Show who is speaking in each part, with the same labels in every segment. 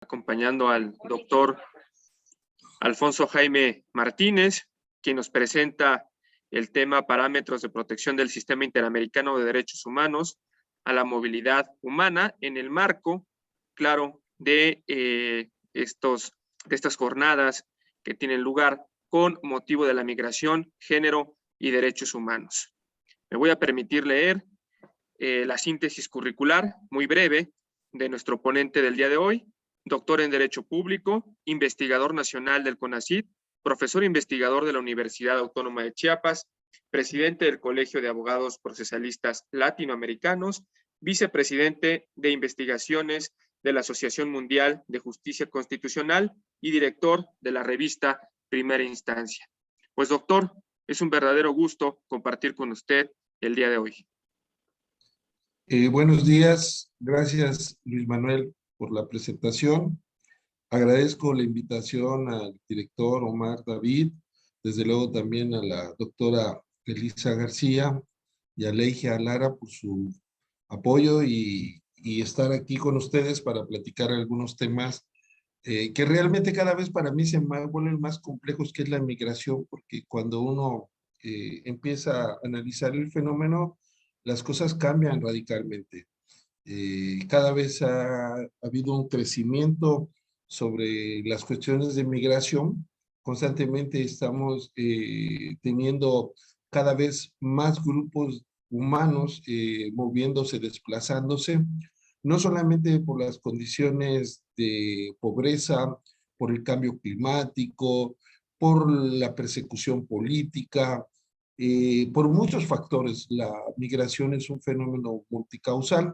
Speaker 1: acompañando al doctor Alfonso Jaime Martínez, quien nos presenta el tema Parámetros de protección del Sistema Interamericano de Derechos Humanos a la movilidad humana en el marco, claro, de estas jornadas que tienen lugar con motivo de la migración, género y derechos humanos. Me voy a permitir leer la síntesis curricular, muy breve, de nuestro ponente del día de hoy, doctor en Derecho Público, investigador nacional del CONACYT, profesor investigador de la Universidad Autónoma de Chiapas, presidente del Colegio de Abogados Procesalistas Latinoamericanos, vicepresidente de investigaciones de la Asociación Mundial de Justicia Constitucional y director de la revista Primera Instancia. Pues doctor, es un verdadero gusto compartir con usted el día de hoy.
Speaker 2: Buenos días, gracias Luis Manuel por la presentación. Agradezco la invitación al director Omar David, desde luego también a la doctora Elisa García y a Leigia Lara por su apoyo y estar aquí con ustedes para platicar algunos temas que realmente cada vez para mí se vuelven más complejos, que es la migración, porque cuando uno empieza a analizar el fenómeno, las cosas cambian radicalmente. Cada vez ha habido un crecimiento sobre las cuestiones de migración. Constantemente estamos teniendo cada vez más grupos humanos moviéndose, desplazándose, no solamente por las condiciones de pobreza, por el cambio climático, por la persecución política, por muchos factores. La migración es un fenómeno multicausal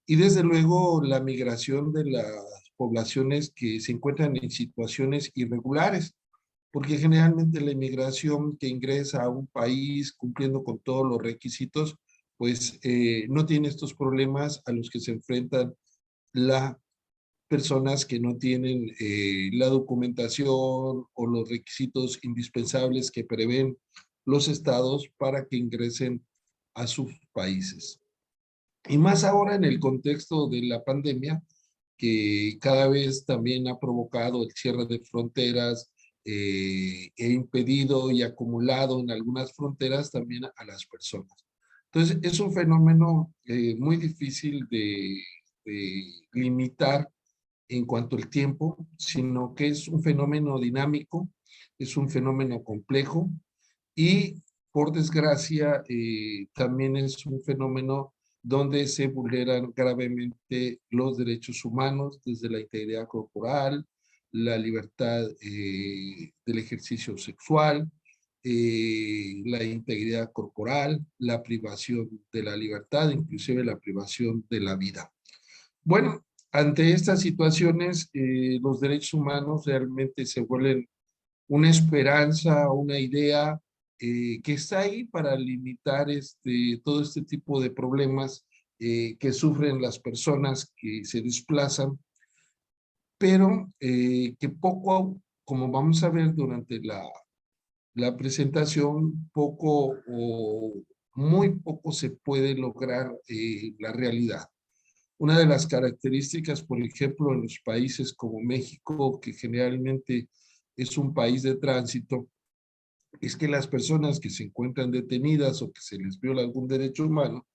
Speaker 2: y desde luego la migración de las poblaciones que se encuentran en situaciones irregulares, porque generalmente la inmigración que ingresa a un país cumpliendo con todos los requisitos, pues no tiene estos problemas a los que se enfrentan las personas que no tienen la documentación o los requisitos indispensables que prevén los estados para que ingresen a sus países. Y más ahora en el contexto de la pandemia, que cada vez también ha provocado el cierre de fronteras, e impedido y acumulado en algunas fronteras también a las personas. Entonces, es un fenómeno muy difícil de limitar en cuanto al tiempo, sino que es un fenómeno dinámico, es un fenómeno complejo y, por desgracia, también es un fenómeno donde se vulneran gravemente los derechos humanos, desde la integridad corporal, la libertad del ejercicio sexual, la integridad corporal, la privación de la libertad, inclusive la privación de la vida. Bueno, ante estas situaciones, los derechos humanos realmente se vuelven una esperanza, una idea que está ahí para limitar todo este tipo de problemas que sufren las personas que se desplazan, pero que poco, como vamos a ver durante la presentación, poco o muy poco se puede lograr la realidad. Una de las características, por ejemplo, en los países como México, que generalmente es un país de tránsito, es que las personas que se encuentran detenidas o que se les viola algún derecho humano,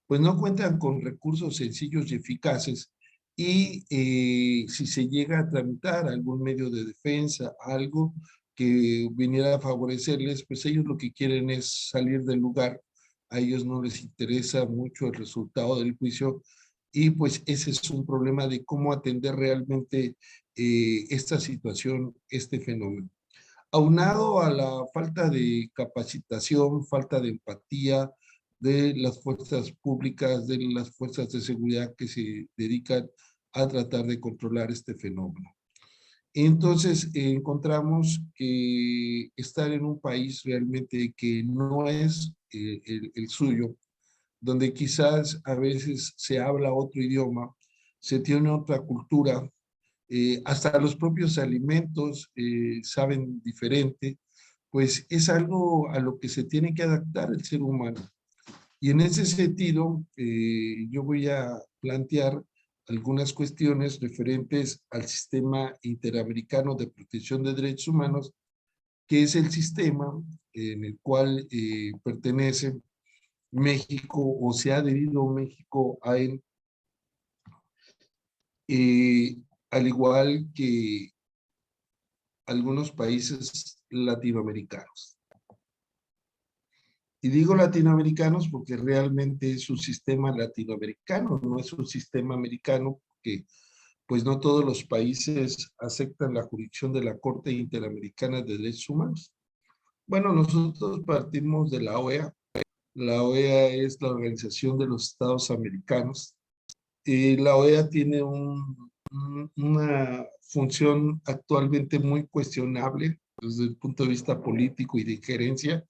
Speaker 2: pues no cuentan con recursos sencillos y eficaces, y si se llega a tramitar algún medio de defensa, algo que viniera a favorecerles, pues ellos lo que quieren es salir del lugar. A ellos no les interesa mucho el resultado del juicio, y pues ese es un problema de cómo atender realmente esta situación, este fenómeno. Aunado a la falta de capacitación, falta de empatía de las fuerzas públicas, de las fuerzas de seguridad que se dedican a tratar de controlar este fenómeno. Entonces encontramos que estar en un país realmente que no es el suyo, donde quizás a veces se habla otro idioma, se tiene otra cultura, hasta los propios alimentos saben diferente, pues es algo a lo que se tiene que adaptar el ser humano. Y en ese sentido, yo voy a plantear algunas cuestiones referentes al Sistema Interamericano de Protección de Derechos Humanos, que es el sistema en el cual pertenece México o se ha adherido México a él, al igual que algunos países latinoamericanos. Y digo latinoamericanos porque realmente es un sistema latinoamericano, no es un sistema americano, porque pues no todos los países aceptan la jurisdicción de la Corte Interamericana de Derechos Humanos. Bueno, nosotros partimos de la OEA. La OEA es la Organización de los Estados Americanos. La OEA tiene una función actualmente muy cuestionable desde el punto de vista político y de injerencia.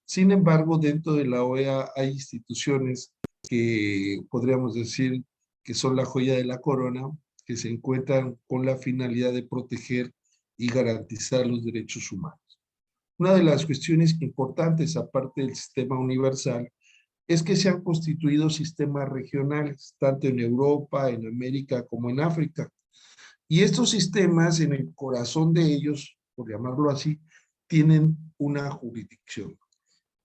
Speaker 2: Sin embargo, dentro de la OEA hay instituciones que podríamos decir que son la joya de la corona, que se encuentran con la finalidad de proteger y garantizar los derechos humanos. Una de las cuestiones importantes, aparte del sistema universal, es que se han constituido sistemas regionales, tanto en Europa, en América, como en África. Y estos sistemas, en el corazón de ellos, por llamarlo así, tienen una jurisdicción.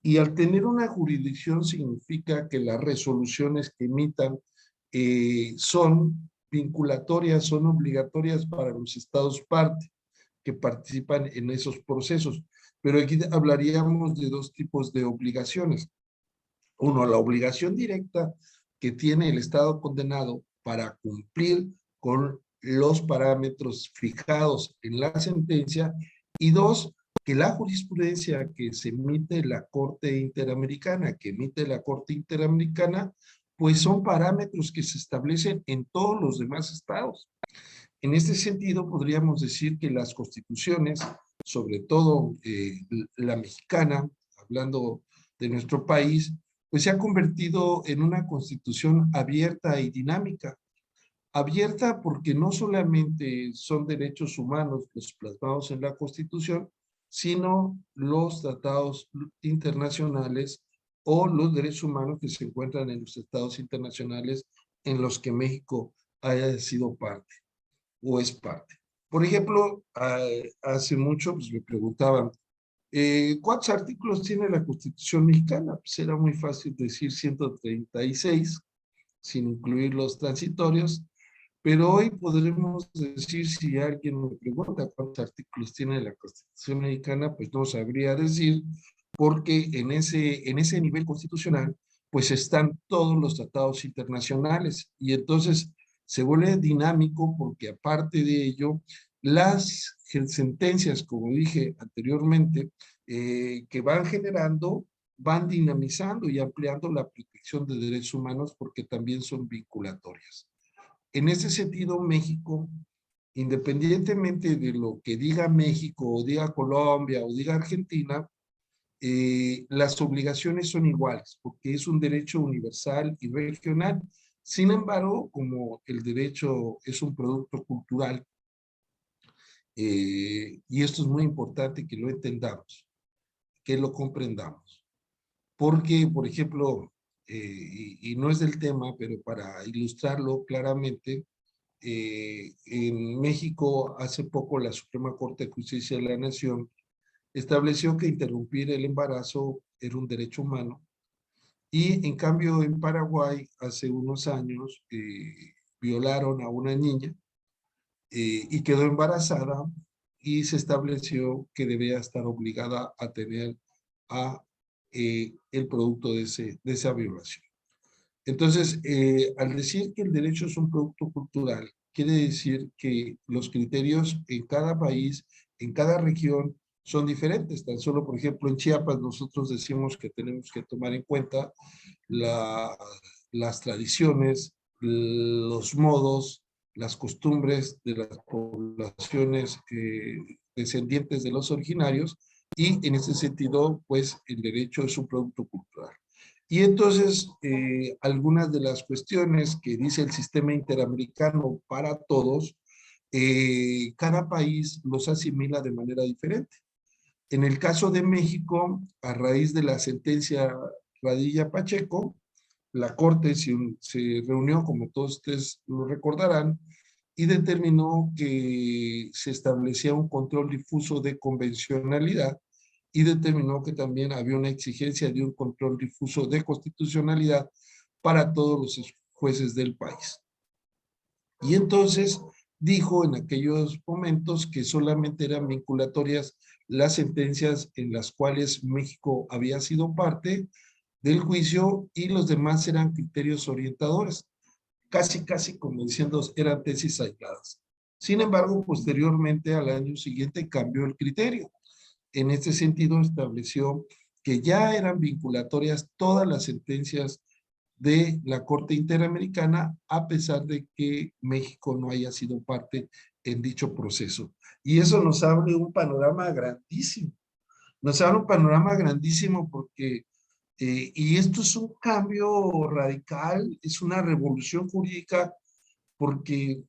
Speaker 2: Y al tener una jurisdicción significa que las resoluciones que emitan son vinculatorias, son obligatorias para los estados parte que participan en esos procesos. Pero aquí hablaríamos de dos tipos de obligaciones. Uno, la obligación directa que tiene el estado condenado para cumplir con los parámetros fijados en la sentencia. Y dos, que la jurisprudencia que se emite la Corte Interamericana, pues son parámetros que se establecen en todos los demás estados. En este sentido, podríamos decir que las constituciones, sobre todo la mexicana, hablando de nuestro país, pues se ha convertido en una constitución abierta y dinámica. Abierta porque no solamente son derechos humanos los plasmados en la Constitución, sino los tratados internacionales o los derechos humanos que se encuentran en los tratados internacionales en los que México haya sido parte o es parte. Por ejemplo, hace mucho pues, me preguntaban, ¿cuántos artículos tiene la Constitución mexicana? Pues era muy fácil decir 136, sin incluir los transitorios, pero hoy podremos decir, si alguien me pregunta cuántos artículos tiene la Constitución mexicana, pues no sabría decir, porque en ese nivel constitucional, pues están todos los tratados internacionales, y entonces se vuelve dinámico porque aparte de ello, las sentencias, como dije anteriormente, que van generando, van dinamizando y ampliando la protección de derechos humanos porque también son vinculatorias. En ese sentido, México, independientemente de lo que diga México, o diga Colombia, o diga Argentina, las obligaciones son iguales, porque es un derecho universal y regional. Sin embargo, como el derecho es un producto cultural, y esto es muy importante que lo entendamos, que lo comprendamos. Porque, por ejemplo, y no es del tema, pero para ilustrarlo claramente, en México hace poco la Suprema Corte de Justicia de la Nación estableció que interrumpir el embarazo era un derecho humano, y en cambio en Paraguay hace unos años violaron a una niña y quedó embarazada, y se estableció que debía estar obligada a tener el producto de esa violación. Entonces, al decir que el derecho es un producto cultural, quiere decir que los criterios en cada país, en cada región, son diferentes. Tan solo, por ejemplo, en Chiapas nosotros decimos que tenemos que tomar en cuenta las tradiciones, los modos, las costumbres de las poblaciones descendientes de los originarios, y en ese sentido, pues, el derecho es un producto cultural. Y entonces, algunas de las cuestiones que dice el sistema interamericano para todos, cada país los asimila de manera diferente. En el caso de México, a raíz de la sentencia Radilla Pacheco, la Corte se reunió, como todos ustedes lo recordarán, y determinó que se establecía un control difuso de convencionalidad y determinó que también había una exigencia de un control difuso de constitucionalidad para todos los jueces del país. Y entonces dijo en aquellos momentos que solamente eran vinculatorias las sentencias en las cuales México había sido parte del juicio y los demás eran criterios orientadores, casi como diciendo eran tesis aisladas. Sin embargo, posteriormente al año siguiente cambió el criterio. En este sentido estableció que ya eran vinculatorias todas las sentencias de la Corte Interamericana, a pesar de que México no haya sido parte en dicho proceso. Y eso nos abre un panorama grandísimo. Nos abre un panorama grandísimo porque, y esto es un cambio radical, es una revolución jurídica, porque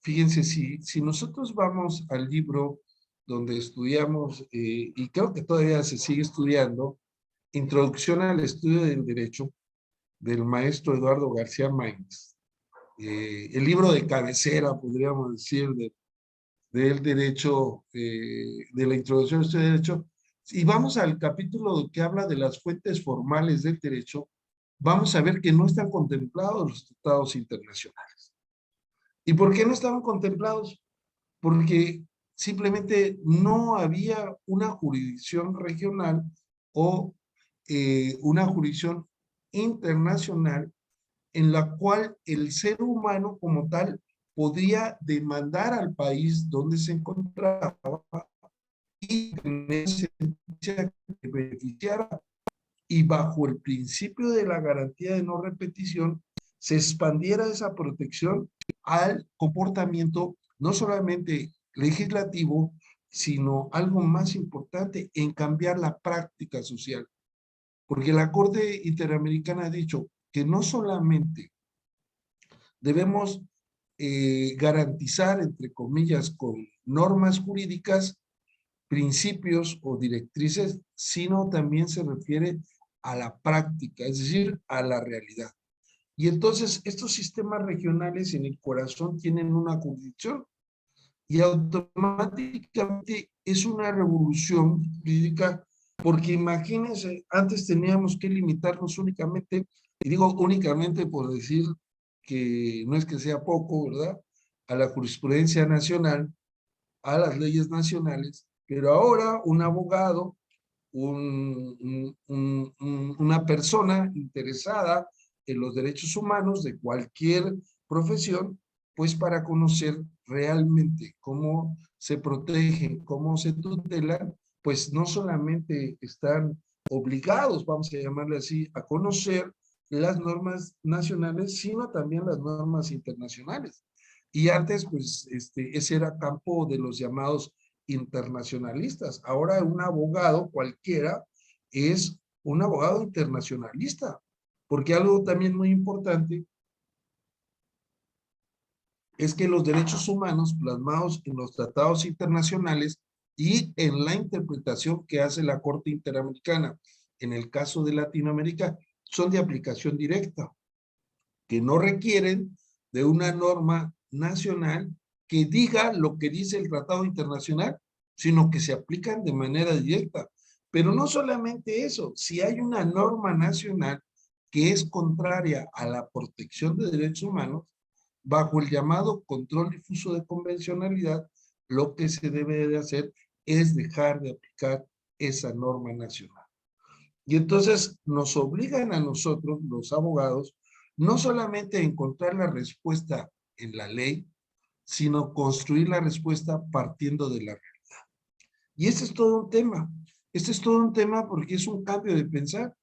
Speaker 2: fíjense, si nosotros vamos al libro donde estudiamos, y creo que todavía se sigue estudiando, Introducción al Estudio del Derecho, del maestro Eduardo García Maínez, el libro de cabecera, podríamos decir, del derecho, de la introducción al estudio del derecho, y vamos al capítulo que habla de las fuentes formales del derecho, vamos a ver que no están contemplados los tratados internacionales. ¿Y por qué no estaban contemplados? Porque simplemente no había una jurisdicción regional o una jurisdicción internacional en la cual el ser humano como tal podría demandar al país donde se encontraba y tener sentencia que beneficiara. Y bajo el principio de la garantía de no repetición, se expandiera esa protección al comportamiento no solamente legislativo, sino algo más importante, en cambiar la práctica social. Porque la Corte Interamericana ha dicho que no solamente debemos garantizar, entre comillas, con normas jurídicas, principios o directrices, sino también se refiere a la práctica, es decir, a la realidad. Y entonces estos sistemas regionales en el corazón tienen una jurisdicción y automáticamente es una revolución jurídica, porque imagínense, antes teníamos que limitarnos únicamente, y digo únicamente por decir que no es que sea poco, ¿verdad?, a la jurisprudencia nacional, a las leyes nacionales, pero ahora un abogado, una persona interesada en los derechos humanos de cualquier profesión, pues para conocer realmente cómo se protegen, cómo se tutelan, pues no solamente están obligados, vamos a llamarle así, a conocer las normas nacionales, sino también las normas internacionales. Y antes, pues, ese era campo de los llamados internacionalistas. Ahora un abogado cualquiera es un abogado internacionalista, porque algo también muy importante es que los derechos humanos plasmados en los tratados internacionales y en la interpretación que hace la Corte Interamericana, en el caso de Latinoamérica, son de aplicación directa, que no requieren de una norma nacional que diga lo que dice el tratado internacional, sino que se aplican de manera directa. Pero no solamente eso, si hay una norma nacional que es contraria a la protección de derechos humanos, bajo el llamado control difuso de convencionalidad, lo que se debe de hacer es dejar de aplicar esa norma nacional. Y entonces nos obligan a nosotros, los abogados, no solamente a encontrar la respuesta en la ley, sino construir la respuesta partiendo de la realidad. Y este es todo un tema. Este es todo un tema porque es un cambio de pensar.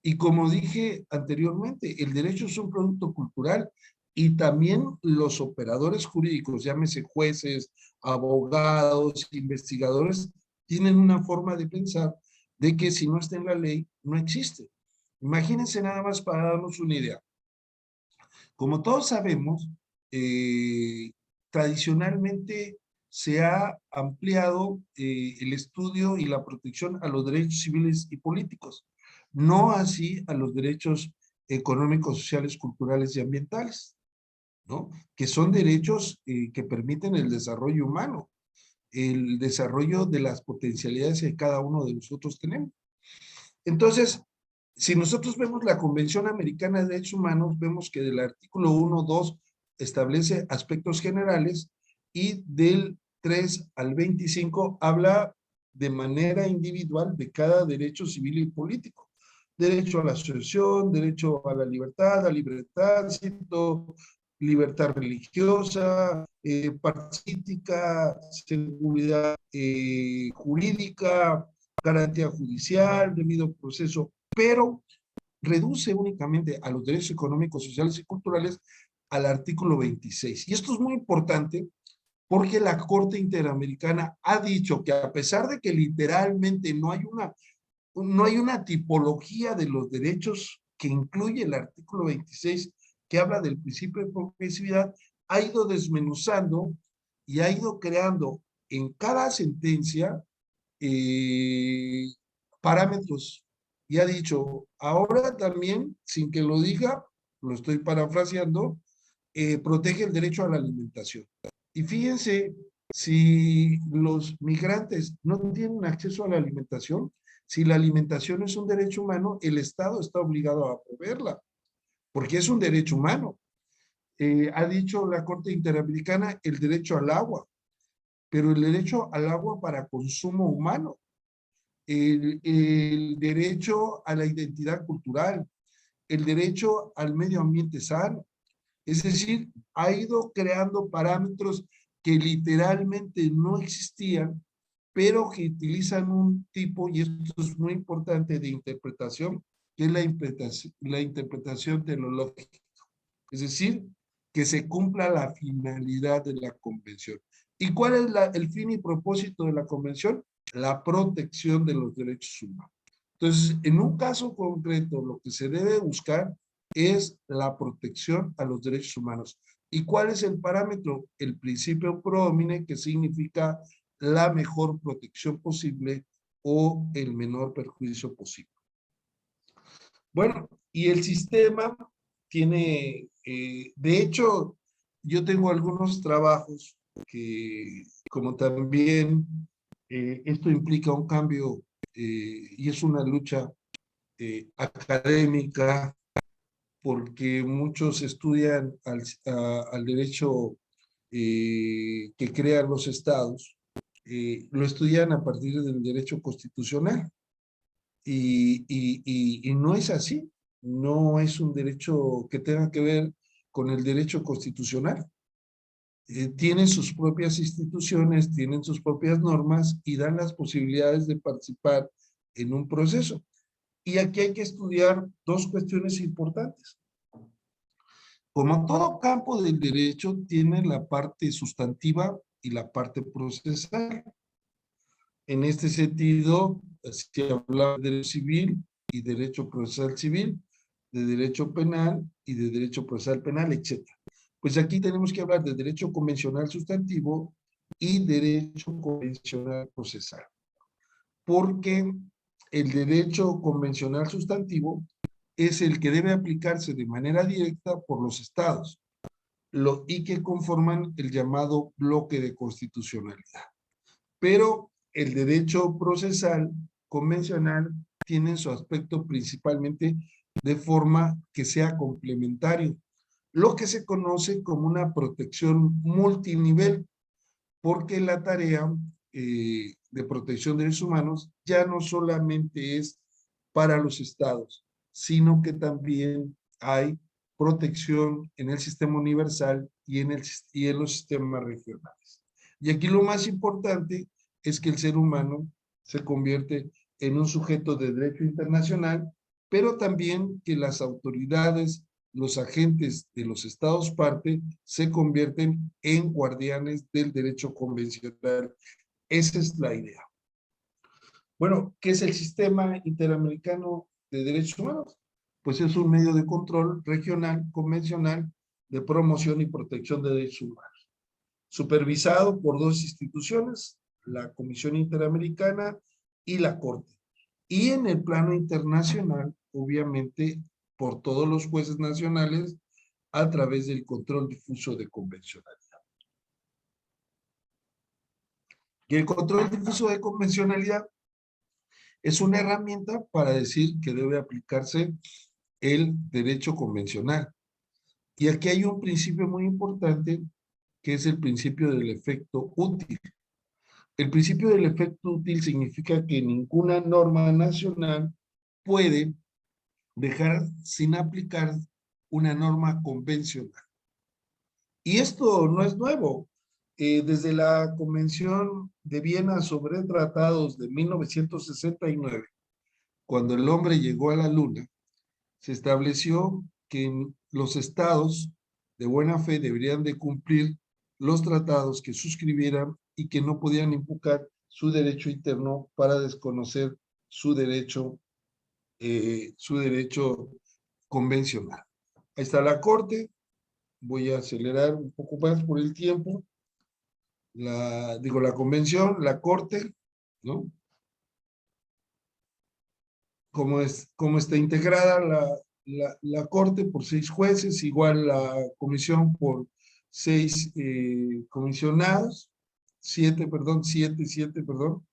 Speaker 2: Y como dije anteriormente, el derecho es un producto cultural y también los operadores jurídicos, llámese jueces, abogados, investigadores, tienen una forma de pensar de que si no está en la ley, no existe. Imagínense nada más para darnos una idea. Como todos sabemos, tradicionalmente se ha ampliado el estudio y la protección a los derechos civiles y políticos, no así a los derechos económicos, sociales, culturales y ambientales, ¿no? Que son derechos que permiten el desarrollo humano, el desarrollo de las potencialidades que cada uno de nosotros tenemos. Entonces, si nosotros vemos la Convención Americana de Derechos Humanos, vemos que del artículo 1, 2 establece aspectos generales y del 3 al 25 habla de manera individual de cada derecho civil y político. Derecho a la asociación, derecho a la libre tránsito, libertad religiosa, política, seguridad jurídica, garantía judicial, debido proceso, pero reduce únicamente a los derechos económicos, sociales y culturales al artículo 26. Y esto es muy importante porque la Corte Interamericana ha dicho que a pesar de que literalmente no hay una tipología de los derechos que incluye el artículo 26, que habla del principio de progresividad, ha ido desmenuzando y ha ido creando en cada sentencia parámetros. Y ha dicho, ahora también, sin que lo diga, lo estoy parafraseando, protege el derecho a la alimentación. Y fíjense, si los migrantes no tienen acceso a la alimentación, si la alimentación es un derecho humano, el Estado está obligado a proveerla, porque es un derecho humano. Ha dicho la Corte Interamericana el derecho al agua, pero el derecho al agua para consumo humano, el derecho a la identidad cultural, el derecho al medio ambiente sano. Es decir, ha ido creando parámetros que literalmente no existían, pero que utilizan un tipo, y esto es muy importante, de interpretación, que es la interpretación teleológica. Es decir, que se cumpla la finalidad de la convención. ¿Y cuál es el fin y propósito de la convención? La protección de los derechos humanos. Entonces, en un caso concreto, lo que se debe buscar es la protección a los derechos humanos. ¿Y cuál es el parámetro? El principio pro homine, que significa la mejor protección posible o el menor perjuicio posible. Bueno, y el sistema tiene, de hecho, yo tengo algunos trabajos que, como también esto implica un cambio y es una lucha académica, porque muchos estudian al derecho que crean los estados, lo estudian a partir del derecho constitucional. Y no es así, no es un derecho que tenga que ver con el derecho constitucional. Tienen sus propias instituciones, tienen sus propias normas y dan las posibilidades de participar en un proceso. Y aquí hay que estudiar dos cuestiones importantes. Como todo campo del derecho, tiene la parte sustantiva y la parte procesal. En este sentido, se habla de derecho civil y derecho procesal civil, de derecho penal y de derecho procesal penal, etc. Pues aquí tenemos que hablar de derecho convencional sustantivo y derecho convencional procesal. Porque el derecho convencional sustantivo es el que debe aplicarse de manera directa por los estados y que conforman el llamado bloque de constitucionalidad. Pero el derecho procesal convencional tiene su aspecto principalmente de forma que sea complementario, lo que se conoce como una protección multinivel, porque la tarea de protección de derechos humanos ya no solamente es para los estados, sino que también hay protección en el sistema universal y en los sistemas regionales. Y aquí lo más importante es que el ser humano se convierte en un sujeto de derecho internacional, pero también que las autoridades, los agentes de los estados parte, se convierten en guardianes del derecho convencional. Esa es la idea. Bueno, ¿qué es el Sistema Interamericano de Derechos Humanos? Pues es un medio de control regional, convencional, de promoción y protección de derechos humanos, supervisado por dos instituciones, la Comisión Interamericana y la Corte. Y en el plano internacional, obviamente, por todos los jueces nacionales a través del control difuso de convencionalidad. Y el control difuso de convencionalidad es una herramienta para decir que debe aplicarse el derecho convencional. Y aquí hay un principio muy importante, que es el principio del efecto útil. El principio del efecto útil significa que ninguna norma nacional puede dejar sin aplicar una norma convencional. Y esto no es nuevo. Desde la Convención de Viena sobre Tratados de 1969, cuando el hombre llegó a la Luna, se estableció que los estados de buena fe deberían de cumplir los tratados que suscribieran y que no podían invocar su derecho interno para desconocer su derecho convencional. Ahí está la Corte. Voy a acelerar un poco más por el tiempo. La Convención, la Corte, ¿no? Cómo está integrada la Corte por 6 jueces, igual la Comisión por 6 comisionados, 7, perdón.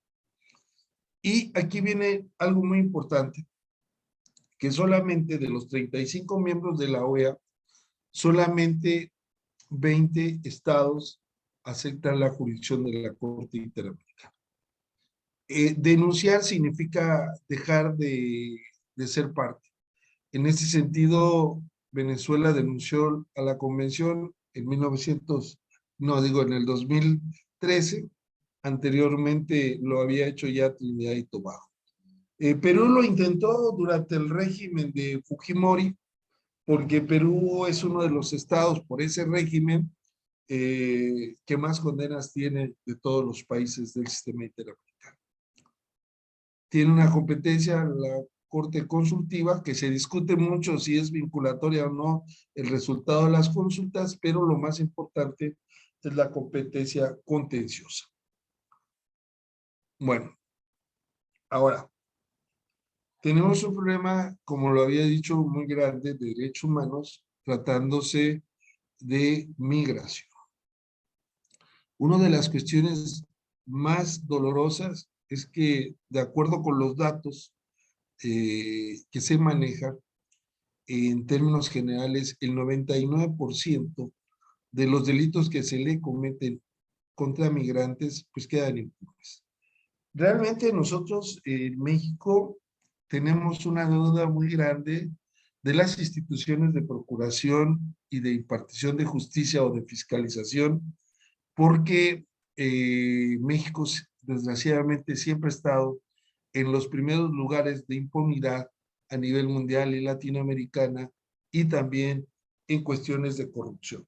Speaker 2: Y aquí viene algo muy importante, que solamente de los 35 miembros de la OEA, solamente 20 estados aceptan la jurisdicción de la Corte Interamericana. Denunciar significa dejar de ser parte. En ese sentido, Venezuela denunció a la convención en el 2013. Anteriormente lo había hecho ya Trinidad y Tobago. Perú lo intentó durante el régimen de Fujimori, porque Perú es uno de los estados por ese régimen que más condenas tiene de todos los países del sistema interamericano. Tiene una competencia la Corte Consultiva, que se discute mucho si es vinculatoria o no el resultado de las consultas, pero lo más importante es la competencia contenciosa. Bueno, ahora, tenemos un problema, como lo había dicho, muy grande de derechos humanos, tratándose de migración. Una de las cuestiones más dolorosas es que, de acuerdo con los datos que se manejan, en términos generales, el 99% de los delitos que se le cometen contra migrantes, pues quedan impunes. Realmente nosotros en México tenemos una deuda muy grande de las instituciones de procuración y de impartición de justicia o de fiscalización, porque México desgraciadamente siempre ha estado en los primeros lugares de impunidad a nivel mundial y latinoamericana, y también en cuestiones de corrupción.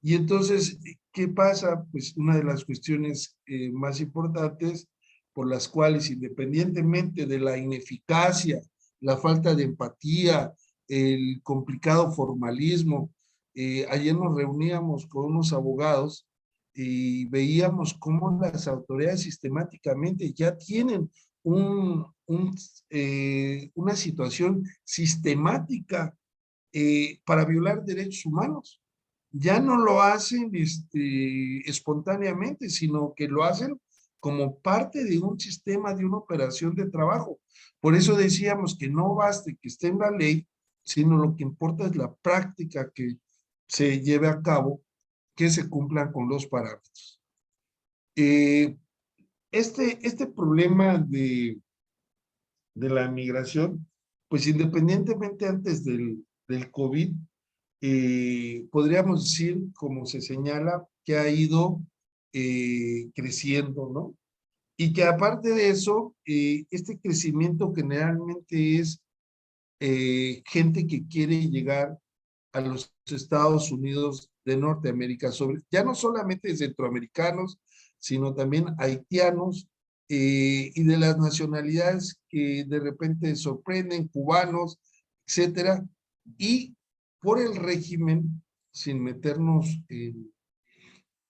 Speaker 2: Y entonces, ¿qué pasa? Pues una de las cuestiones más importantes por las cuales, independientemente de la ineficacia, la falta de empatía, el complicado formalismo, ayer nos reuníamos con unos abogados y veíamos cómo las autoridades sistemáticamente ya tienen una situación sistemática para violar derechos humanos. Ya no lo hacen espontáneamente, sino que lo hacen como parte de un sistema, de una operación de trabajo. Por eso decíamos que no baste que esté en la ley, sino lo que importa es la práctica que se lleve a cabo, que se cumplan con los parámetros. Este problema de la migración, pues independientemente antes del COVID, podríamos decir, como se señala, que ha ido creciendo, ¿no? Y que aparte de eso, este crecimiento generalmente es gente que quiere llegar a los Estados Unidos de Norteamérica, ya no solamente centroamericanos, sino también haitianos y de las nacionalidades que de repente sorprenden, cubanos, etcétera, y por el régimen, sin meternos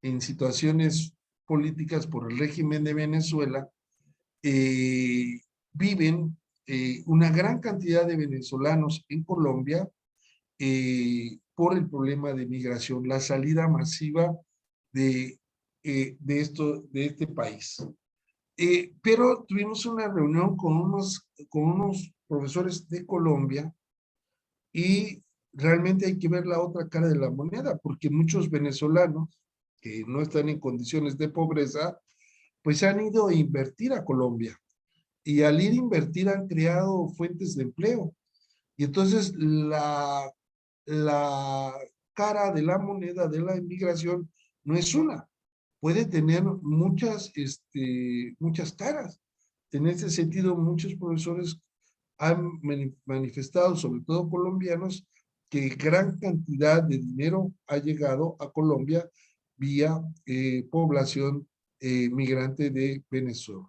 Speaker 2: en situaciones políticas, por el régimen de Venezuela, viven una gran cantidad de venezolanos en Colombia por el problema de migración, la salida masiva de este país. Pero tuvimos una reunión con unos profesores de Colombia y realmente hay que ver la otra cara de la moneda, porque muchos venezolanos que no están en condiciones de pobreza, pues han ido a invertir a Colombia. Y al ir a invertir han creado fuentes de empleo. Y entonces la cara de la moneda de la inmigración no es una. Puede tener muchas caras. En ese sentido, muchos profesores han manifestado, sobre todo colombianos, que gran cantidad de dinero ha llegado a Colombia vía población migrante de Venezuela.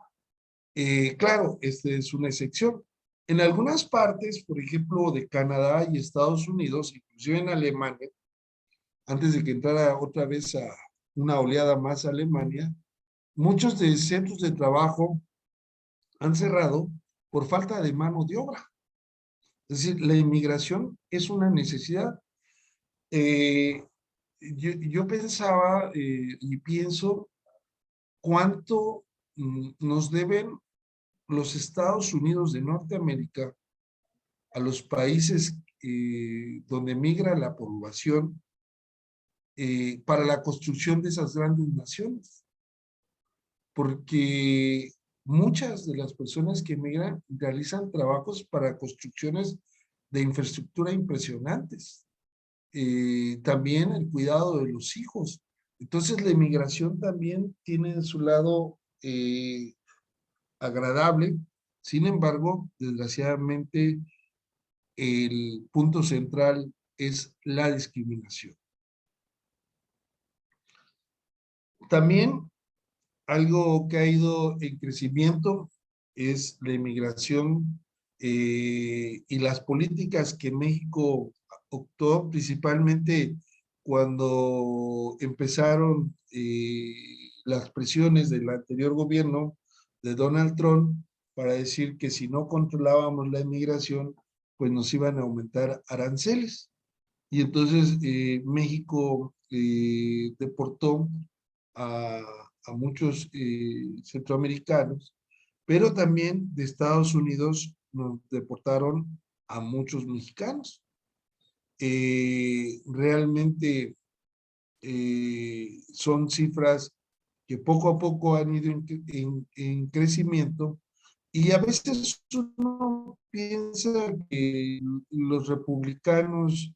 Speaker 2: Claro, esta es una excepción. En algunas partes, por ejemplo, de Canadá y Estados Unidos, inclusive en Alemania, antes de que entrara otra vez a una oleada más a Alemania, muchos de centros de trabajo han cerrado por falta de mano de obra. Es decir, la inmigración es una necesidad. Yo pensaba y pienso cuánto nos deben los Estados Unidos de Norteamérica a los países donde migra la población para la construcción de esas grandes naciones. Porque muchas de las personas que migran realizan trabajos para construcciones de infraestructura impresionantes. También el cuidado de los hijos. Entonces la inmigración también tiene su lado agradable. Sin embargo, desgraciadamente, el punto central es la discriminación. También algo que ha ido en crecimiento es la inmigración y las políticas que México optó principalmente cuando empezaron las presiones del anterior gobierno de Donald Trump para decir que si no controlábamos la inmigración, pues nos iban a aumentar aranceles. Y entonces México deportó a, a muchos centroamericanos, pero también de Estados Unidos nos deportaron a muchos mexicanos. Realmente son cifras que poco a poco han ido en crecimiento y a veces uno piensa que los republicanos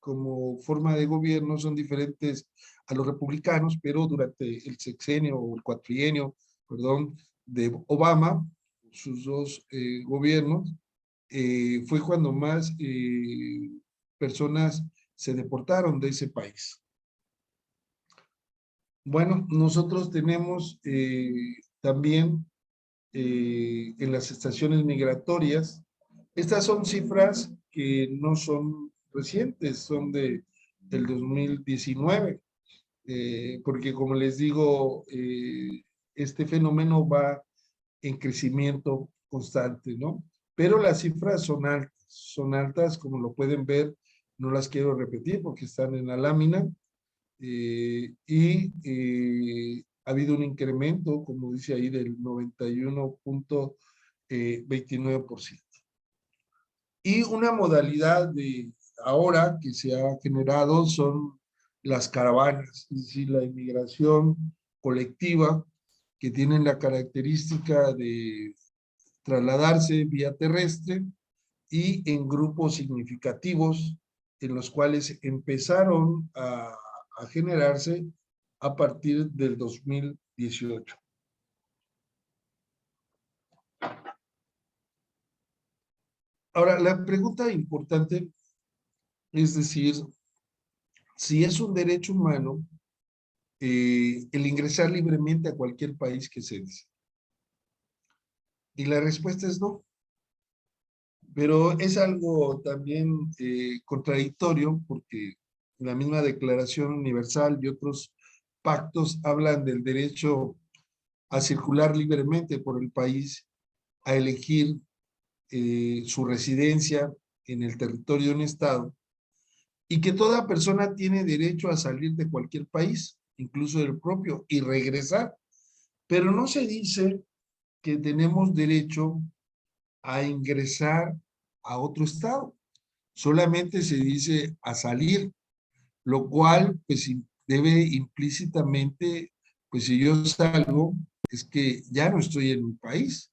Speaker 2: como forma de gobierno son diferentes a los republicanos, pero durante el sexenio o el cuatrienio, perdón, de Obama, sus dos gobiernos, fue cuando más personas se deportaron de ese país. Bueno, nosotros tenemos también en las estaciones migratorias, estas son cifras que no son recientes, son del 2019, porque como les digo, este fenómeno va en crecimiento constante, ¿no? Pero las cifras son altas, como lo pueden ver, no las quiero repetir porque están en la lámina, ha habido un incremento, como dice ahí, del 91.29%. Y una modalidad de ahora que se ha generado son las caravanas, es decir, la inmigración colectiva que tienen la característica de trasladarse vía terrestre y en grupos significativos en los cuales empezaron a generarse a partir del 2018. Ahora, la pregunta importante es decir, si es un derecho humano el ingresar libremente a cualquier país que se desee. Y la respuesta es no. Pero es algo también contradictorio porque la misma Declaración Universal y otros pactos hablan del derecho a circular libremente por el país, a elegir su residencia en el territorio de un estado, y que toda persona tiene derecho a salir de cualquier país, incluso del propio, y regresar. Pero no se dice que tenemos derecho a ingresar a otro estado. Solamente se dice a salir, lo cual pues debe implícitamente, pues si yo salgo, es que ya no estoy en mi país.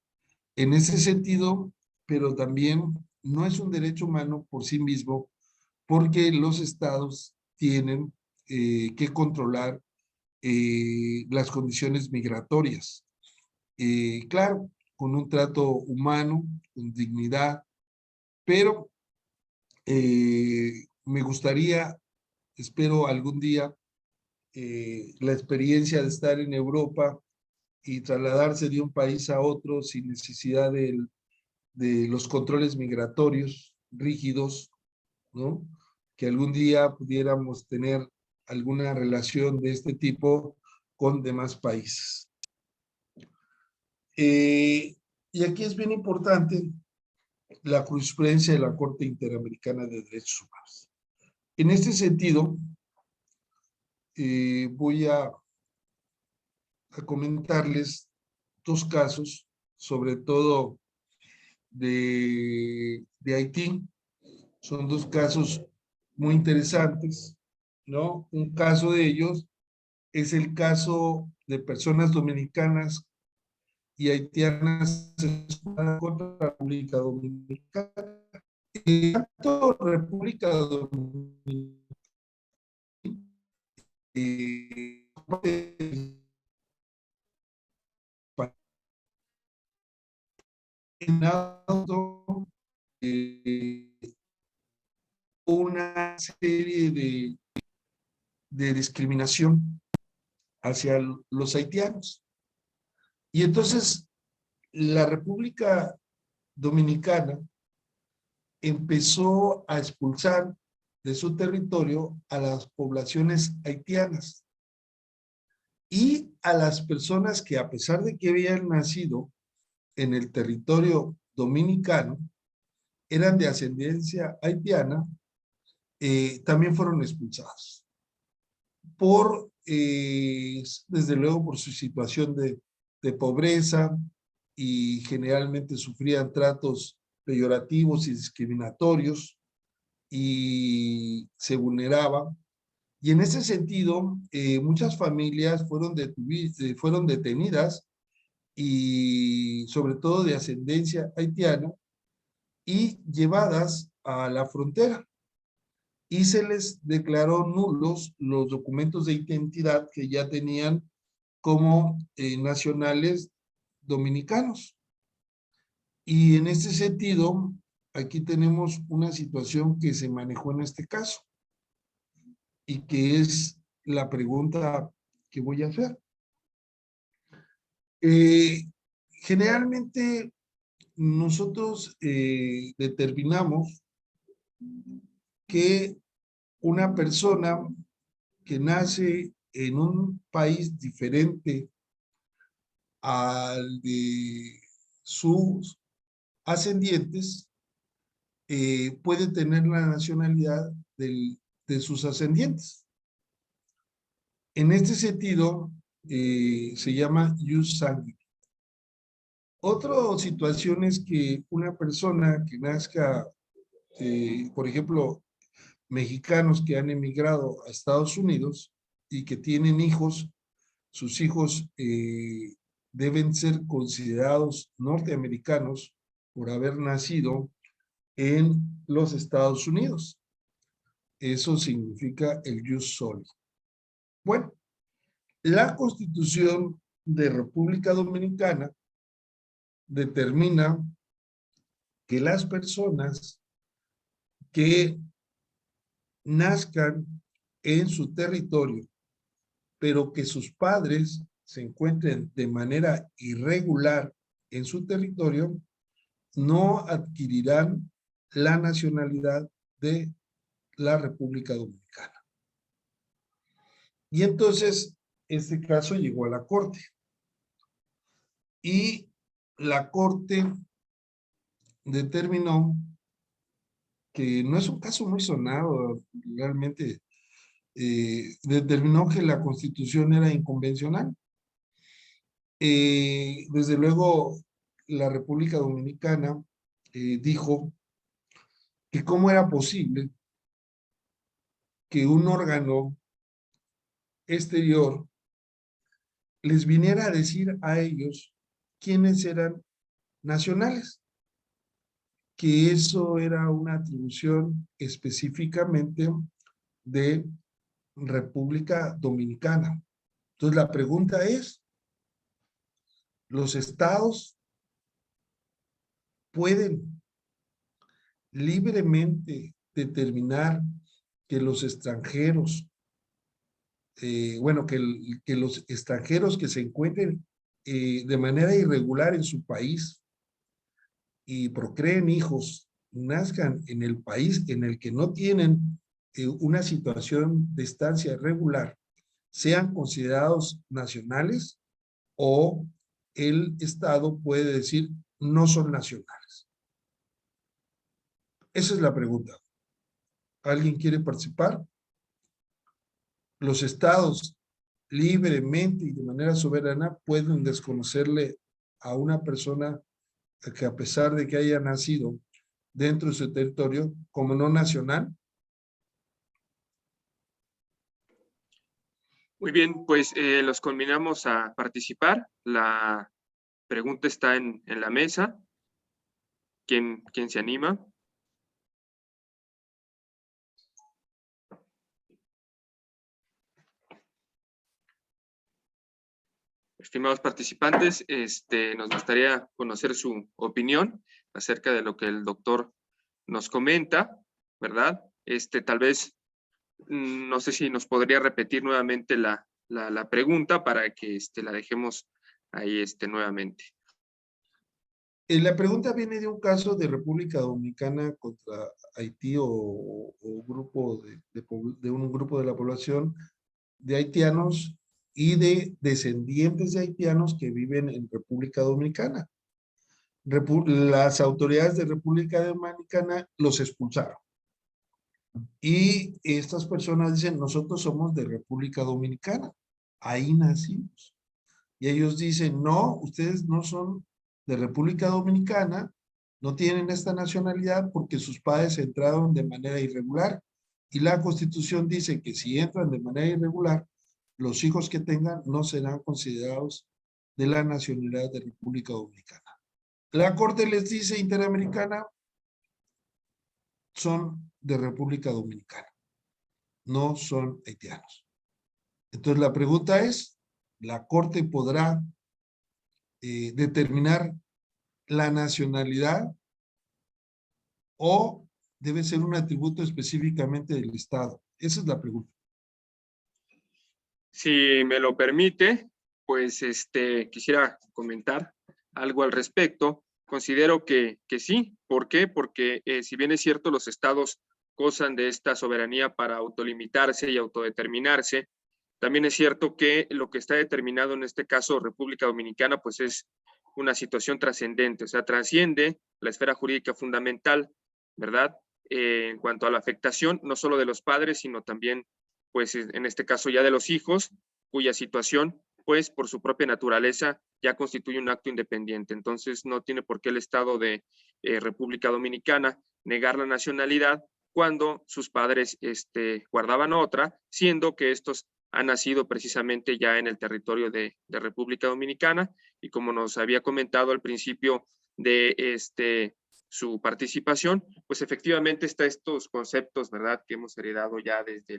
Speaker 2: En ese sentido, pero también no es un derecho humano por sí mismo, porque los estados tienen que controlar las condiciones migratorias. Claro, con un trato humano, con dignidad, pero me gustaría, espero algún día, la experiencia de estar en Europa y trasladarse de un país a otro sin necesidad de los controles migratorios rígidos, ¿no? Que algún día pudiéramos tener alguna relación de este tipo con demás países. Y aquí es bien importante la jurisprudencia de la Corte Interamericana de Derechos Humanos. En este sentido, voy a comentarles dos casos, sobre todo de Haití. Son dos casos muy interesantes, ¿no? Un caso de ellos es el caso de personas dominicanas y haitianas contra la República Dominicana. Tanto República Dominicana una serie de discriminación hacia los haitianos. Y entonces la República Dominicana empezó a expulsar de su territorio a las poblaciones haitianas y a las personas que, a pesar de que habían nacido en el territorio dominicano, eran de ascendencia haitiana, también fueron expulsados por, desde luego, por su situación de pobreza, y generalmente sufrían tratos peyorativos y discriminatorios y se vulneraba. Y en ese sentido, muchas familias fueron detenidas, y sobre todo de ascendencia haitiana, y llevadas a la frontera. Y se les declaró nulos los documentos de identidad que ya tenían como nacionales dominicanos. Y en este sentido, aquí tenemos una situación que se manejó en este caso y que es la pregunta que voy a hacer. Generalmente nosotros determinamos que una persona que nace en un país diferente al de sus ascendientes puede tener la nacionalidad de sus ascendientes. En este sentido, se llama jus sanguinis. Otra situación es que una persona que nazca, por ejemplo, mexicanos que han emigrado a Estados Unidos y que tienen hijos, sus hijos deben ser considerados norteamericanos por haber nacido en los Estados Unidos. Eso significa el jus soli. Bueno, la Constitución de República Dominicana determina que las personas que nazcan en su territorio, pero que sus padres se encuentren de manera irregular en su territorio, no adquirirán la nacionalidad de la República Dominicana. Y entonces, este caso llegó a la Corte. Y la Corte determinó que no es un caso muy sonado, realmente determinó que la Constitución era inconvencional. Desde luego, la República Dominicana dijo que cómo era posible que un órgano exterior les viniera a decir a ellos quiénes eran nacionales, que eso era una atribución específicamente de República Dominicana. Entonces la pregunta es, ¿los estados pueden libremente determinar que los extranjeros, que los extranjeros que se encuentren de manera irregular en su país y procreen hijos, nazcan en el país en el que no tienen una situación de estancia regular, sean considerados nacionales, o el Estado puede decir no son nacionales? Esa es la pregunta. ¿Alguien quiere participar? Los estados libremente y de manera soberana pueden desconocerle a una persona que, a pesar de que haya nacido dentro de su territorio, como no nacional.
Speaker 1: Muy bien, pues los conminamos a participar. La pregunta está en la mesa. ¿Quién se anima? Estimados participantes, nos gustaría conocer su opinión acerca de lo que el doctor nos comenta, ¿verdad? Tal vez, no sé si nos podría repetir nuevamente la pregunta para que la dejemos ahí nuevamente.
Speaker 2: La pregunta viene de un caso de República Dominicana contra Haití, o grupo de un grupo de la población de haitianos y de descendientes de haitianos que viven en República Dominicana. Las autoridades de República Dominicana los expulsaron. Y estas personas dicen, nosotros somos de República Dominicana, ahí nacimos. Y ellos dicen, no, ustedes no son de República Dominicana, no tienen esta nacionalidad porque sus padres entraron de manera irregular. Y la Constitución dice que si entran de manera irregular, los hijos que tengan no serán considerados de la nacionalidad de República Dominicana. La Corte les dice, Interamericana, son de República Dominicana, no son haitianos. Entonces la pregunta es, ¿la Corte podrá determinar la nacionalidad o debe ser un atributo específicamente del Estado? Esa es la pregunta.
Speaker 1: Si me lo permite, pues quisiera comentar algo al respecto. Considero que sí. ¿Por qué? Porque si bien es cierto, los estados gozan de esta soberanía para autolimitarse y autodeterminarse, también es cierto que lo que está determinado en este caso, República Dominicana, pues es una situación trascendente, o sea, trasciende la esfera jurídica fundamental, ¿verdad? En cuanto a la afectación, no solo de los padres, sino también, pues en este caso ya de los hijos, cuya situación, pues por su propia naturaleza, ya constituye un acto independiente. Entonces, no tiene por qué el Estado de República Dominicana negar la nacionalidad cuando sus padres guardaban otra, siendo que estos han nacido precisamente ya en el territorio de República Dominicana, y como nos había comentado al principio de su participación, pues efectivamente está estos conceptos, ¿verdad?, que hemos heredado ya desde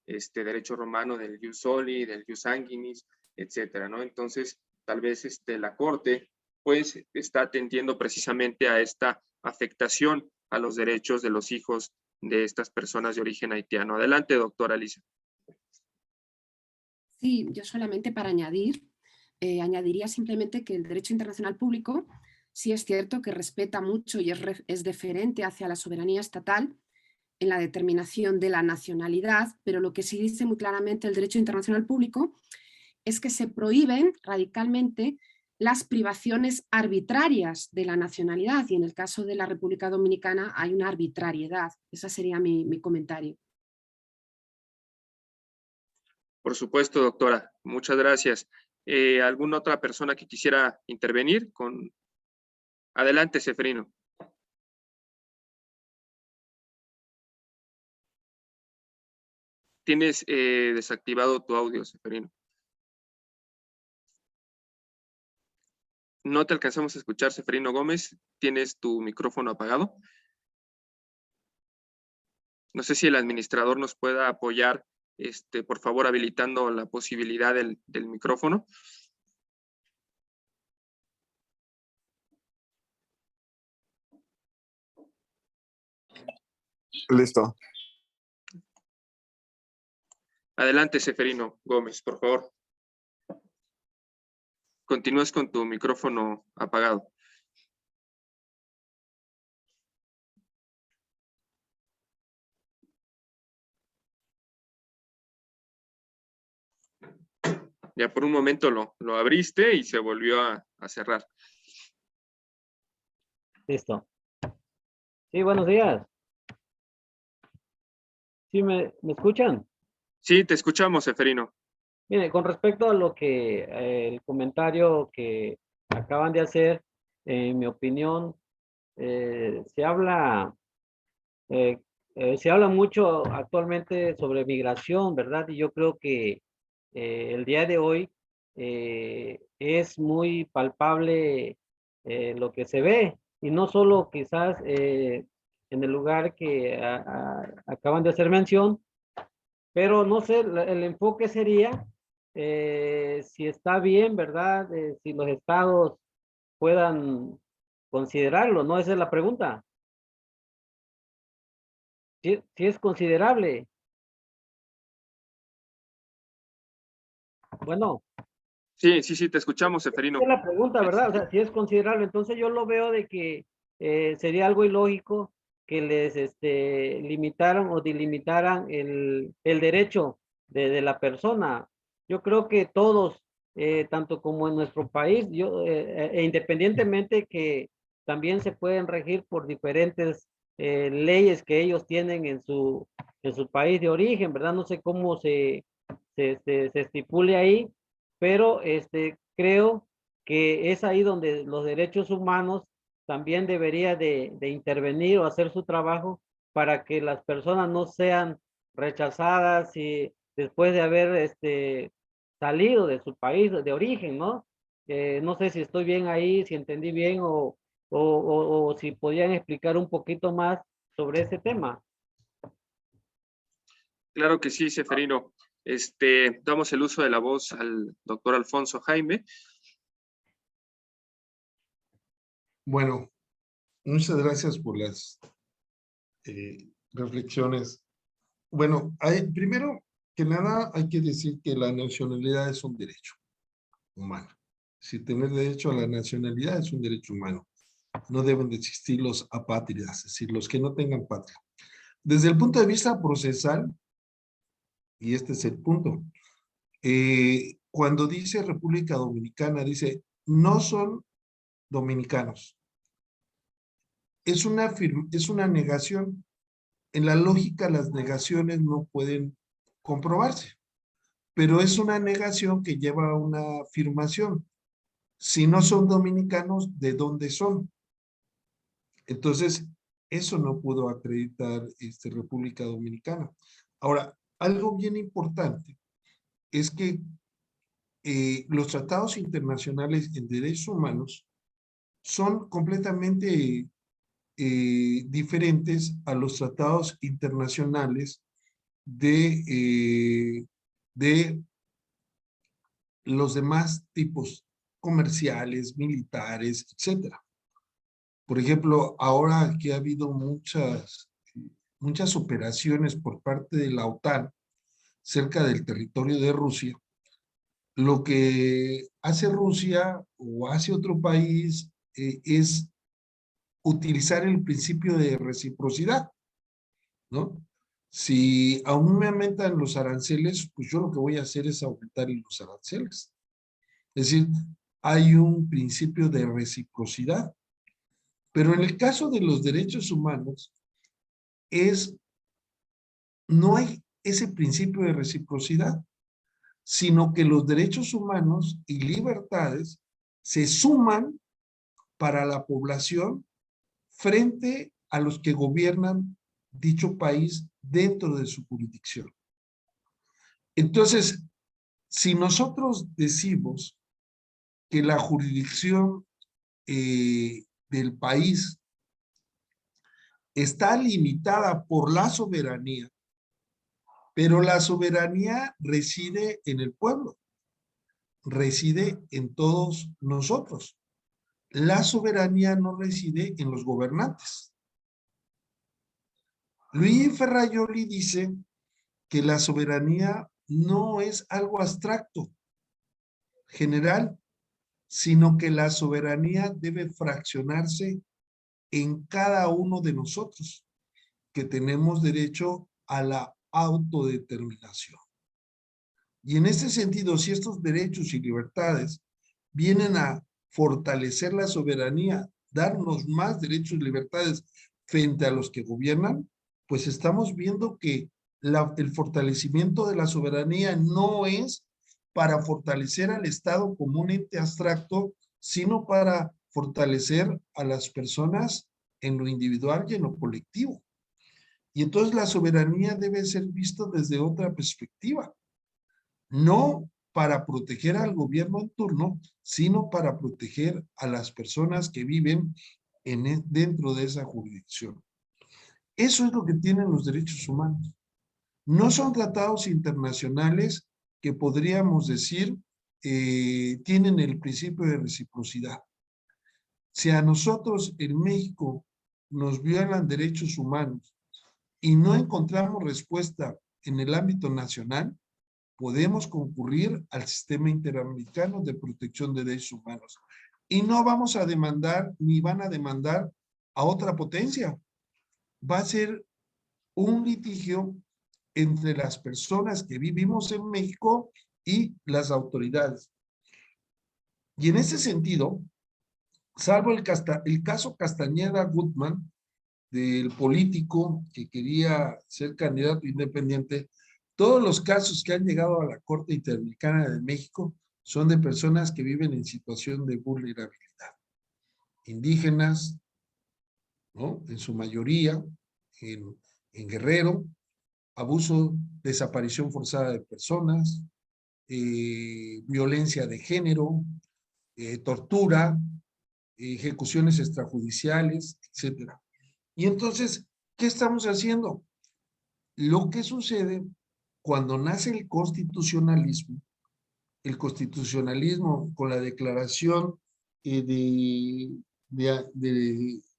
Speaker 1: el derecho romano, del jus soli, del jus sanguinis, etcétera, ¿no? Entonces, tal vez la Corte, pues, está atendiendo precisamente a esta afectación a los derechos de los hijos de estas personas de origen haitiano. Adelante, doctora Lisa.
Speaker 3: Sí, yo solamente para añadir, añadiría simplemente que el derecho internacional público sí es cierto que respeta mucho y es deferente hacia la soberanía estatal en la determinación de la nacionalidad, pero lo que sí dice muy claramente el derecho internacional público es que se prohíben radicalmente las privaciones arbitrarias de la nacionalidad, y en el caso de la República Dominicana hay una arbitrariedad. Ese sería mi comentario.
Speaker 1: Por supuesto, doctora. Muchas gracias. ¿Alguna otra persona que quisiera intervenir? Adelante, Ceferino. Tienes desactivado tu audio, Ceferino. No te alcanzamos a escuchar, Ceferino Gómez. ¿Tienes tu micrófono apagado? No sé si el administrador nos pueda apoyar, por favor, habilitando la posibilidad del micrófono.
Speaker 4: Listo.
Speaker 1: Adelante, Ceferino Gómez, por favor. Continúas con tu micrófono apagado. Ya por un momento lo abriste y se volvió a cerrar.
Speaker 5: Listo. Sí, buenos días. ¿Sí me escuchan?
Speaker 1: Sí, te escuchamos, Ceferino.
Speaker 5: Mire, con respecto a lo que el comentario que acaban de hacer, en mi opinión, se habla mucho actualmente sobre migración, ¿verdad? Y yo creo que el día de hoy es muy palpable lo que se ve, y no solo quizás en el lugar que acaban de hacer mención, pero no sé, el enfoque sería si está bien, ¿verdad? Si los estados puedan considerarlo, ¿no? Esa es la pregunta. Si es considerable. Bueno,
Speaker 1: Sí, te escuchamos, Ceferino.
Speaker 5: esa es la pregunta, ¿verdad? O sea, si es considerable, entonces yo lo veo de que sería algo ilógico que les limitaran o delimitaran el derecho de la persona. Yo creo que todos, tanto como en nuestro país, independientemente que también se pueden regir por diferentes leyes que ellos tienen en su país de origen, ¿verdad? No sé cómo se estipule ahí, pero creo que es ahí donde los derechos humanos también debería de intervenir o hacer su trabajo para que las personas no sean rechazadas y después de haber salido de su país de origen, ¿no? No sé si estoy bien ahí, si entendí bien o si podían explicar un poquito más sobre ese tema.
Speaker 1: Claro que sí, Ceferino. Damos el uso de la voz al doctor Alfonso Jaime.
Speaker 2: Bueno, muchas gracias por las reflexiones. Bueno, primero que nada hay que decir que la nacionalidad es un derecho humano. Si tener derecho a la nacionalidad es un derecho humano. No deben de existir los apátridas, es decir, los que no tengan patria. Desde el punto de vista procesal, y este es el punto, cuando dice República Dominicana, dice, no son dominicanos. Es una negación. En la lógica, las negaciones no pueden comprobarse, pero es una negación que lleva a una afirmación. Si no son dominicanos, ¿de dónde son? Entonces, eso no pudo acreditar República Dominicana. Ahora, algo bien importante es que los tratados internacionales en derechos humanos son completamente diferentes a los tratados internacionales de los demás tipos comerciales, militares, etcétera. Por ejemplo, ahora que ha habido muchas operaciones por parte de la OTAN cerca del territorio de Rusia, lo que hace Rusia o hace otro país es utilizar el principio de reciprocidad, ¿no? Si aún me aumentan los aranceles, pues yo lo que voy a hacer es aumentar los aranceles. Es decir, hay un principio de reciprocidad. Pero en el caso de los derechos humanos, no hay ese principio de reciprocidad, sino que los derechos humanos y libertades se suman para la población frente a los que gobiernan dicho país dentro de su jurisdicción. Entonces, si nosotros decimos que la jurisdicción del país está limitada por la soberanía, pero la soberanía reside en el pueblo, reside en todos nosotros. La soberanía no reside en los gobernantes. Luis Ferrajoli dice que la soberanía no es algo abstracto, general, sino que la soberanía debe fraccionarse en cada uno de nosotros, que tenemos derecho a la autodeterminación. Y en ese sentido, si estos derechos y libertades vienen a fortalecer la soberanía, darnos más derechos y libertades frente a los que gobiernan, pues estamos viendo que el fortalecimiento de la soberanía no es para fortalecer al Estado como un ente abstracto, sino para fortalecer a las personas en lo individual y en lo colectivo. Y entonces la soberanía debe ser vista desde otra perspectiva, no para proteger al gobierno en turno, sino para proteger a las personas que viven dentro de esa jurisdicción. Eso es lo que tienen los derechos humanos. No son tratados internacionales que podríamos decir tienen el principio de reciprocidad. Si a nosotros en México nos violan derechos humanos y no encontramos respuesta en el ámbito nacional, podemos concurrir al sistema interamericano de protección de derechos humanos. Y no vamos a demandar, ni van a demandar a otra potencia. Va a ser un litigio entre las personas que vivimos en México y las autoridades. Y en ese sentido, salvo el caso Castañeda Gutmann, del político que quería ser candidato independiente, todos los casos que han llegado a la Corte Interamericana de México son de personas que viven en situación de vulnerabilidad. Indígenas, ¿no? En su mayoría, en Guerrero, abuso, desaparición forzada de personas, violencia de género, tortura, ejecuciones extrajudiciales, etc. Y entonces, ¿qué estamos haciendo? Lo que sucede cuando nace el constitucionalismo con la declaración de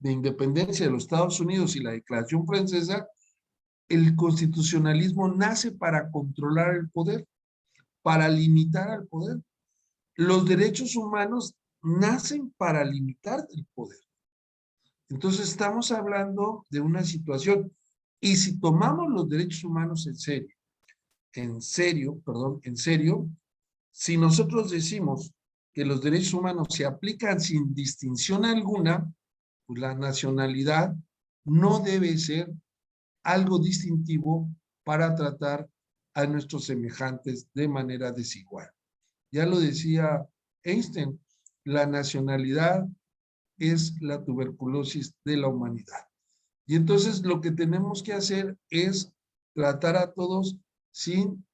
Speaker 2: independencia de los Estados Unidos y la declaración francesa, el constitucionalismo nace para controlar el poder, para limitar al poder. Los derechos humanos nacen para limitar el poder. Entonces estamos hablando de una situación, y si tomamos los derechos humanos en serio, si nosotros decimos que los derechos humanos se aplican sin distinción alguna, pues la nacionalidad no debe ser algo distintivo para tratar a nuestros semejantes de manera desigual. Ya lo decía Einstein, la nacionalidad es la tuberculosis de la humanidad. Y entonces lo que tenemos que hacer es tratar a todos sin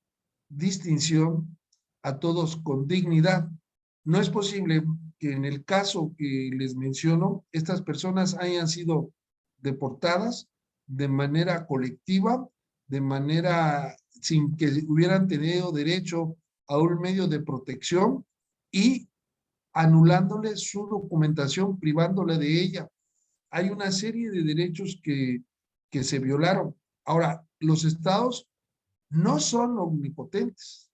Speaker 2: distinción, a todos con dignidad. No es posible que en el caso que les menciono, estas personas hayan sido deportadas de manera colectiva, de manera sin que hubieran tenido derecho a un medio de protección y anulándole su documentación, privándole de ella. Hay una serie de derechos que se violaron. Ahora, los estados no son omnipotentes.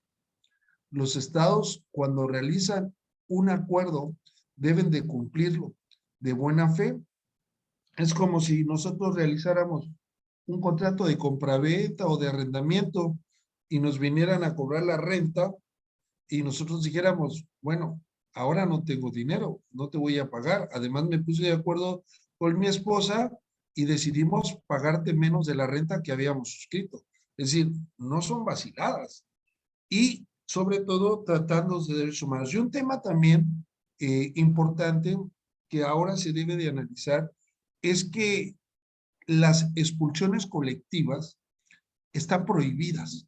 Speaker 2: Los estados, cuando realizan un acuerdo, deben de cumplirlo de buena fe. Es como si nosotros realizáramos un contrato de compraventa o de arrendamiento y nos vinieran a cobrar la renta y nosotros dijéramos, bueno, ahora no tengo dinero, no te voy a pagar. Además me puse de acuerdo con mi esposa y decidimos pagarte menos de la renta que habíamos suscrito. Es decir, no son vaciladas. Y sobre todo tratando de derechos humanos. Y un tema también importante que ahora se debe de analizar es que las expulsiones colectivas están prohibidas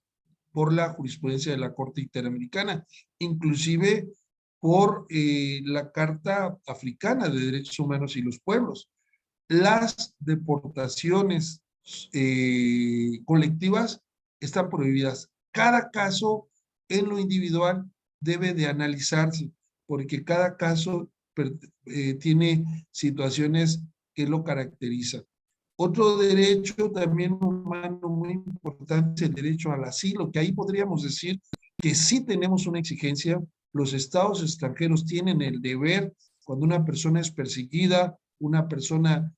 Speaker 2: por la jurisprudencia de la Corte Interamericana, inclusive por la Carta Africana de Derechos Humanos y los Pueblos. Las deportaciones colectivas están prohibidas. Cada caso en lo individual debe de analizarse, porque cada caso tiene situaciones que lo caracterizan. Otro derecho también humano muy importante es el derecho al asilo, que ahí podríamos decir que sí tenemos una exigencia. Los estados extranjeros tienen el deber, cuando una persona es perseguida, una persona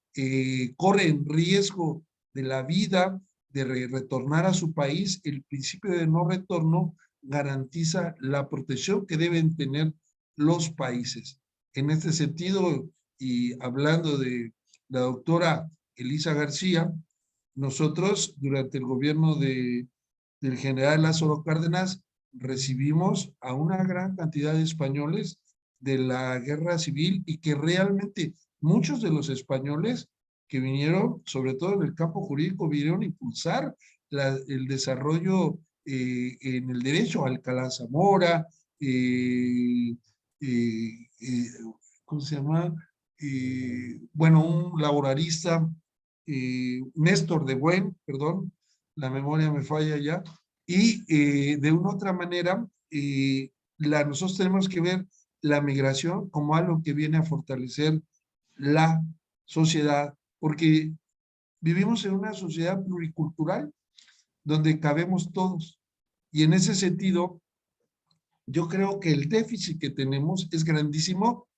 Speaker 2: corre en riesgo de la vida, de retornar a su país, el principio de no retorno garantiza la protección que deben tener los países. En este sentido, y hablando de la doctora Elisa García, nosotros durante el gobierno del general Lázaro Cárdenas recibimos a una gran cantidad de españoles de la guerra civil y que realmente muchos de los españoles que vinieron, sobre todo en el campo jurídico, vinieron a impulsar el desarrollo en el derecho, Alcalá Zamora, ¿cómo se llama? Bueno, un laboralista, Néstor de Buen, perdón, la memoria me falla ya, y de una u otra manera, nosotros tenemos que ver la migración como algo que viene a fortalecer la sociedad, porque vivimos en una sociedad pluricultural donde cabemos todos. Y en ese sentido, yo creo que el déficit que tenemos es grandísimo,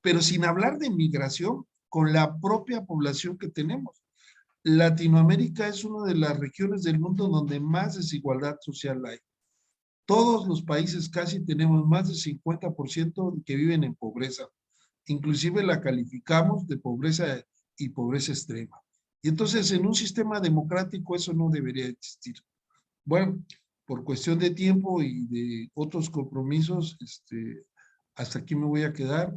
Speaker 2: pero sin hablar de migración con la propia población que tenemos. Latinoamérica es una de las regiones del mundo donde más desigualdad social hay. Todos los países casi tenemos más del 50% que viven en pobreza. Inclusive la calificamos de pobreza y pobreza extrema. Y entonces en un sistema democrático eso no debería existir. Bueno, por cuestión de tiempo y de otros compromisos, hasta aquí me voy a quedar.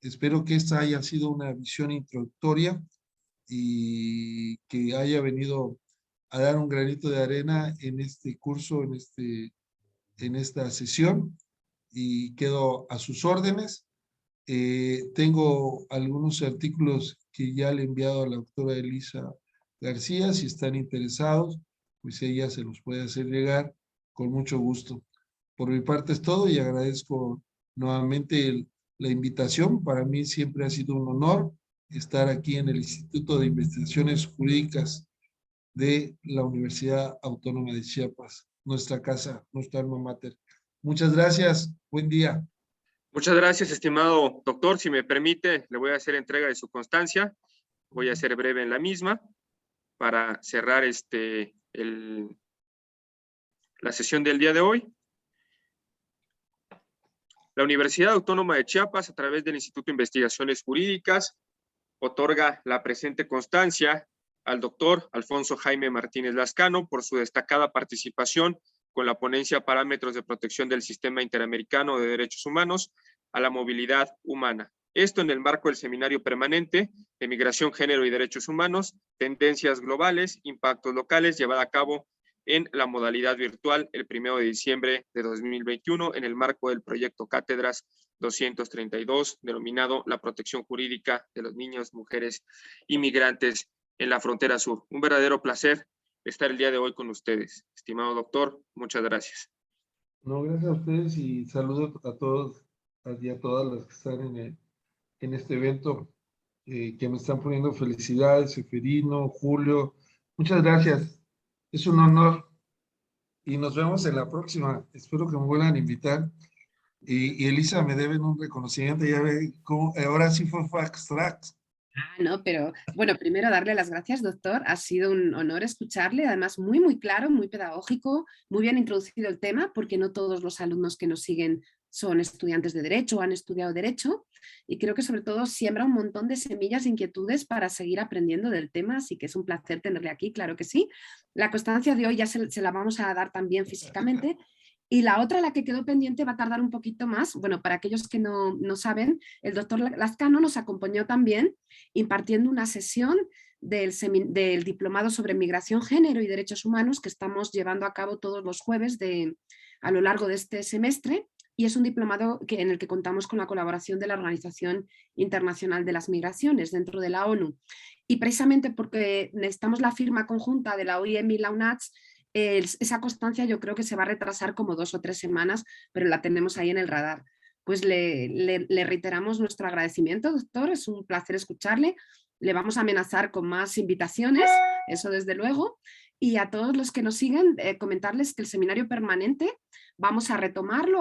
Speaker 2: Espero que esta haya sido una visión introductoria y que haya venido a dar un granito de arena en este curso, en esta sesión, y quedo a sus órdenes. Tengo algunos artículos que ya le he enviado a la doctora Elisa García. Si están interesados, pues ella se los puede hacer llegar con mucho gusto. Por mi parte es todo y agradezco nuevamente la invitación. Para mí siempre ha sido un honor estar aquí en el Instituto de Investigaciones Jurídicas de la Universidad Autónoma de Chiapas, nuestra casa, nuestra alma mater. Muchas gracias. Buen día.
Speaker 1: Muchas gracias, estimado doctor. Si me permite, le voy a hacer entrega de su constancia. Voy a ser breve en la misma para cerrar la sesión del día de hoy. La Universidad Autónoma de Chiapas, a través del Instituto de Investigaciones Jurídicas, otorga la presente constancia al doctor Alfonso Jaime Martínez Lascano por su destacada participación con la ponencia Parámetros de Protección del Sistema Interamericano de Derechos Humanos a la Movilidad Humana. Esto en el marco del Seminario Permanente de Migración, Género y Derechos Humanos, Tendencias Globales, Impactos Locales, llevada a cabo en la modalidad virtual el 1 de diciembre de 2021 en el marco del proyecto Cátedras 232, denominado La protección jurídica de los niños, mujeres y migrantes en la frontera sur. Un verdadero placer estar el día de hoy con ustedes. Estimado doctor, muchas gracias.
Speaker 2: No, gracias a ustedes y saludos a todos y a todas las que están en este evento, que me están poniendo felicidades, Seferino, Julio. Muchas gracias. Es un honor y nos vemos en la próxima. Espero que me vuelvan a invitar. Y Elisa, me deben un reconocimiento. Ya ve cómo, ahora sí fue fast track.
Speaker 3: No, pero bueno, primero darle las gracias, doctor. Ha sido un honor escucharle, además muy claro, muy pedagógico, muy bien introducido el tema, porque no todos los alumnos que nos siguen son estudiantes de Derecho o han estudiado Derecho, y creo que sobre todo siembra un montón de semillas e inquietudes para seguir aprendiendo del tema, así que es un placer tenerle aquí, claro que sí. La constancia de hoy ya se la vamos a dar también físicamente, y la otra, la que quedó pendiente, va a tardar un poquito más. Bueno, para aquellos que no saben, el doctor Lazcano nos acompañó también impartiendo una sesión del diplomado sobre migración, género y derechos humanos que estamos llevando a cabo todos los jueves a lo largo de este semestre, y es un diplomado en el que contamos con la colaboración de la Organización Internacional de las Migraciones dentro de la ONU. Y precisamente porque necesitamos la firma conjunta de la OIM y la UNACHS, esa constancia yo creo que se va a retrasar como 2 o 3 semanas, pero la tenemos ahí en el radar. Pues le reiteramos nuestro agradecimiento, doctor, es un placer escucharle. Le vamos a amenazar con más invitaciones, eso desde luego, y a todos los que nos siguen, comentarles que el seminario permanente vamos a retomarlo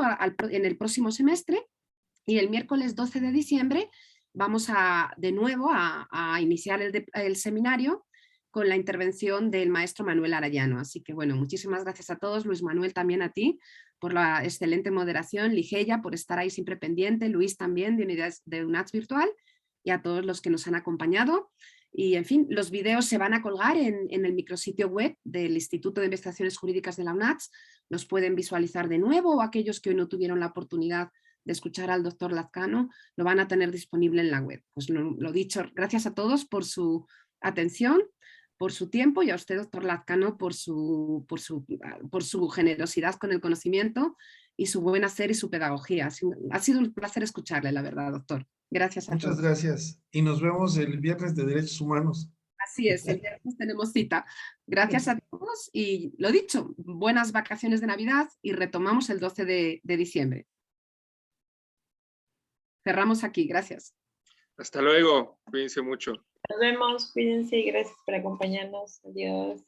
Speaker 3: en el próximo semestre, y el miércoles 12 de diciembre vamos de nuevo a iniciar el seminario con la intervención del maestro Manuel Arayano. Así que bueno, muchísimas gracias a todos. Luis Manuel, también a ti por la excelente moderación, Ligeia por estar ahí siempre pendiente, Luis también de Unidades de UNACHS Virtual, y a todos los que nos han acompañado. Y en fin, los videos se van a colgar en el micrositio web del Instituto de Investigaciones Jurídicas de la UNACHS. Los pueden visualizar de nuevo, o aquellos que hoy no tuvieron la oportunidad de escuchar al doctor Lazcano lo van a tener disponible en la web. Pues lo dicho, gracias a todos por su atención, por su tiempo, y a usted, doctor Lazcano, por su generosidad con el conocimiento y su buen hacer y su pedagogía. Ha sido un placer escucharle, la verdad, doctor. Gracias a todos.
Speaker 2: Muchas gracias. Y nos vemos el viernes de Derechos Humanos.
Speaker 3: Así es, el viernes tenemos cita. Gracias a todos y lo dicho, buenas vacaciones de Navidad, y retomamos el 12 de diciembre. Cerramos aquí, gracias.
Speaker 1: Hasta luego, cuídense mucho.
Speaker 4: Nos vemos, cuídense y gracias por acompañarnos. Adiós.